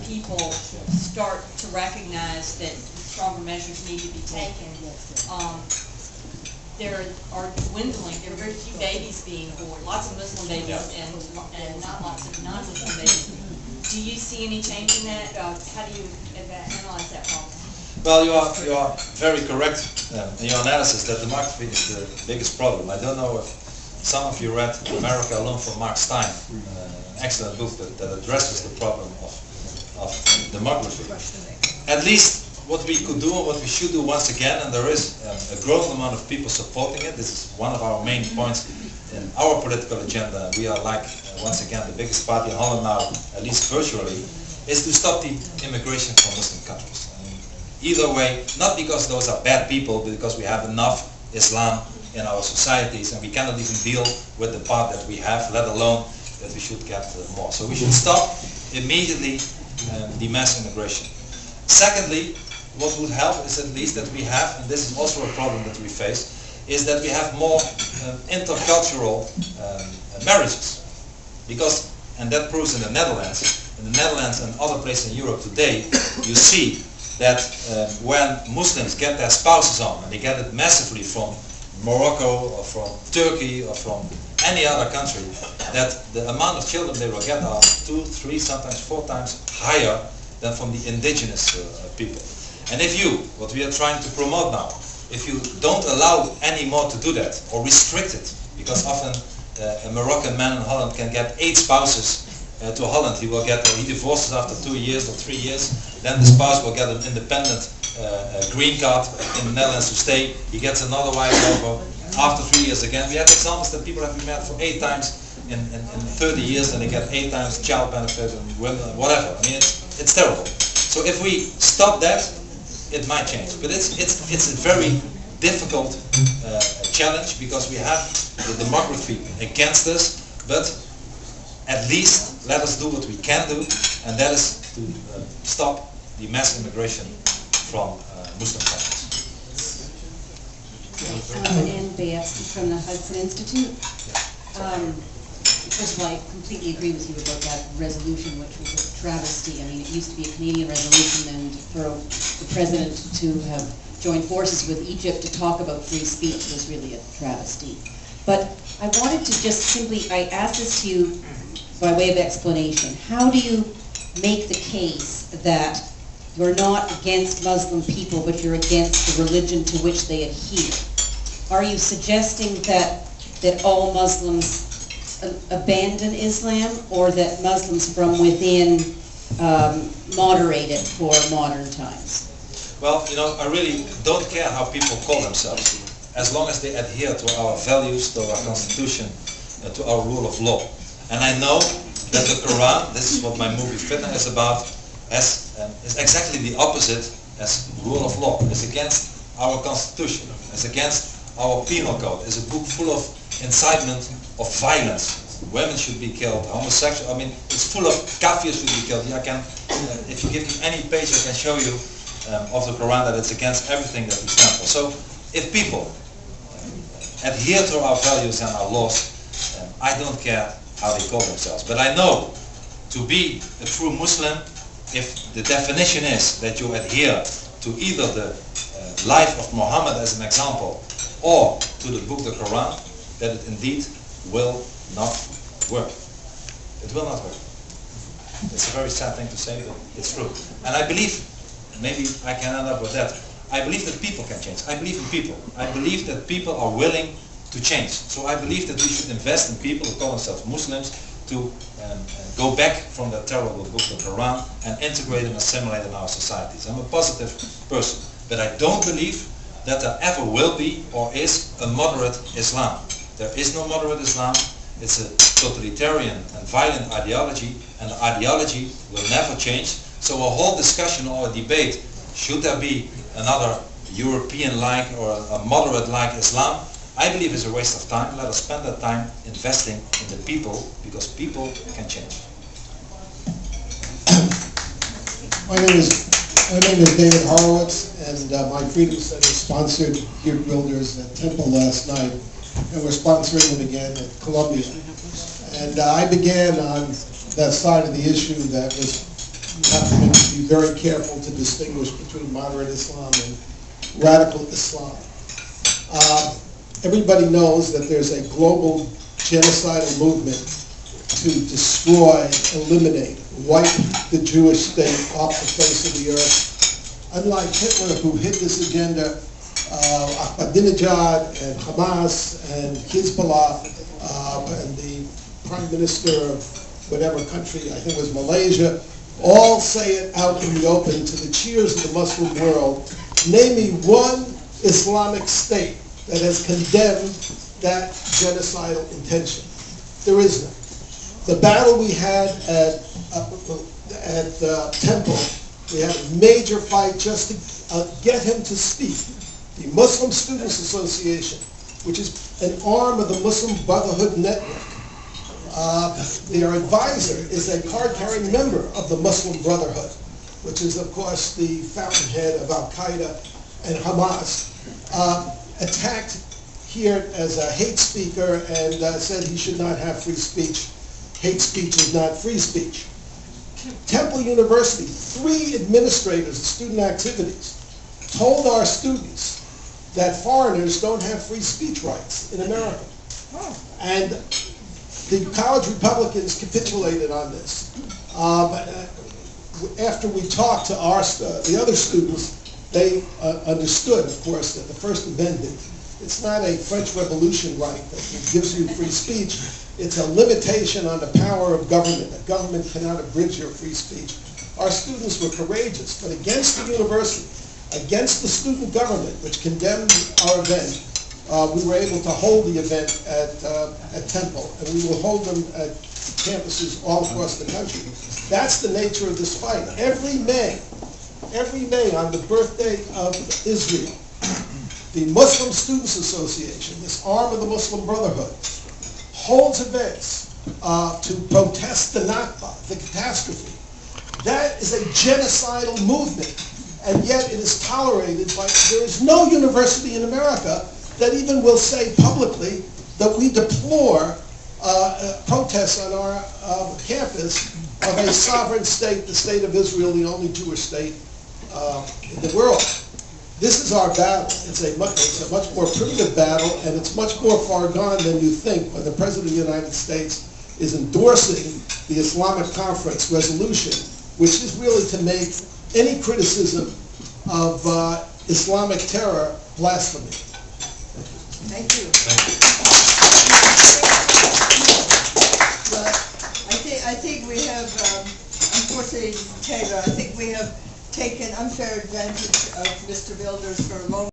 people start to recognize that stronger measures need to be taken, there are dwindling, there are very few babies being born, lots of Muslim babies and not lots of non-Muslim babies. Do you see any change in that? How do you analyze that problem? Well, you are very correct in your analysis that demography is the biggest problem. I don't know if some of you read America Alone from Mark Stein, an excellent book that addresses the problem of demography. At least what we could do and what we should do once again, and there is a growing amount of people supporting it. This is one of our main points in our political agenda. We are like, once again, the biggest party in Holland now, at least virtually, is to stop the immigration from Muslim countries. Either way, not because those are bad people, but because we have enough Islam in our societies and we cannot even deal with the part that we have, let alone that we should get more. So we should stop immediately the mass immigration. Secondly, what would help is at least that we have, and this is also a problem that we face, is that we have more intercultural marriages. Because, and that proves in the Netherlands and other places in Europe today, you see that when Muslims get their spouses on, and they get it massively from Morocco or from Turkey or from any other country, that the amount of children they will get are 2, 3, sometimes 4 times higher than from the indigenous people. And if you, what we are trying to promote now, if you don't allow any more to do that, or restrict it, because often a Moroccan man in Holland can get 8 spouses to Holland. He divorces after 2 years or 3 years, then the spouse will get an independent green card in the Netherlands to stay. He gets another wife over after 3 years again. We have examples that people have been married for 8 times in 30 years and they get 8 times child benefit and whatever. I mean, it's terrible. So if we stop that, it might change. But it's a very difficult challenge because we have the demography against us, but at least let us do what we can do, and that is to stop the mass immigration from Muslim countries. Anne Bayevsky from the Hudson Institute. First of all, I completely agree with you about that resolution, which was a travesty. I mean, it used to be a Canadian resolution, and for the president to have joined forces with Egypt to talk about free speech was really a travesty. But I wanted to just simply, I asked this to you by way of explanation. How do you make the case that you're not against Muslim people, but you're against the religion to which they adhere? Are you suggesting that all Muslims abandon Islam, or that Muslims from within moderate it for modern times? Well, I really don't care how people call themselves, as long as they adhere to our values, to our constitution, to our rule of law. And I know that the Quran, this is what my movie Fitna is about, is exactly the opposite as rule of law. It's against our constitution, it's against our penal code. It's a book full of incitement of violence. Women should be killed, homosexual, I mean, it's full of kafirs should be killed. I can, if you give me any page, I can show you of the Quran that it's against everything that we stand for. So if people adhere to our values and our laws, I don't care how they call themselves. But I know to be a true Muslim, if the definition is that you adhere to either the life of Muhammad as an example or to the book, the Quran, that it indeed will not work. It will not work. It's a very sad thing to say, but it's true. And I believe, maybe I can end up with that, I believe that people can change. I believe in people. I believe that people are willing to change. So I believe that we should invest in people who call themselves Muslims to go back from that terrible book, the Quran, and integrate and assimilate in our societies. I'm a positive person, but I don't believe that there ever will be or is a moderate Islam. There is no moderate Islam. It's a totalitarian and violent ideology, and the ideology will never change. So a whole discussion or a debate, should there be another European-like or a moderate-like Islam, I believe is a waste of time. Let us spend that time investing in the people, because people can change. My name is David Horowitz, and my Freedom Center sponsored Geert Wilders at Temple last night, and we're sponsoring it again at Columbia. And I began on that side of the issue that was you have to be very careful to distinguish between moderate Islam and radical Islam. Everybody knows that there's a global genocidal movement to destroy, eliminate, wipe the Jewish state off the face of the earth. Unlike Hitler, who hid this agenda, Ahmadinejad and Hamas and Hezbollah and the prime minister of whatever country, I think it was Malaysia, all say it out in the open to the cheers of the Muslim world. Name me one Islamic state that has condemned that genocidal intention. There is none. The battle we had at Temple, we had a major fight just to get him to speak. The Muslim Students Association, which is an arm of the Muslim Brotherhood Network, their advisor is a card-carrying member of the Muslim Brotherhood, which is, of course, the fountainhead of Al-Qaeda and Hamas, attacked here as a hate speaker and said he should not have free speech. Hate speech is not free speech. Temple University, 3 administrators of student activities told our students that foreigners don't have free speech rights in America. And the college Republicans capitulated on this. After we talked to the other students, they understood, of course, that the First Amendment, it's not a French Revolution right that gives you free speech. It's a limitation on the power of government. The government cannot abridge your free speech. Our students were courageous, but against the university, against the student government, which condemned our event, we were able to hold the event at Temple, and we will hold them at campuses all across the country. That's the nature of this fight. Every May on the birthday of Israel, the Muslim Students Association, this arm of the Muslim Brotherhood, holds events to protest the Nakba, the catastrophe. That is a genocidal movement, and yet it is tolerated by, there is no university in America that even will say publicly that we deplore protests on our campus of a sovereign state, the state of Israel, the only Jewish state in the world. This is our battle. It's a much more primitive battle, and it's much more far gone than you think when the President of the United States is endorsing the Islamic Conference resolution, which is really to make any criticism of Islamic terror blasphemy. Thank you. Well, I think we have, unfortunately, Taylor, I think we have taken unfair advantage of Mr. Builders for a moment.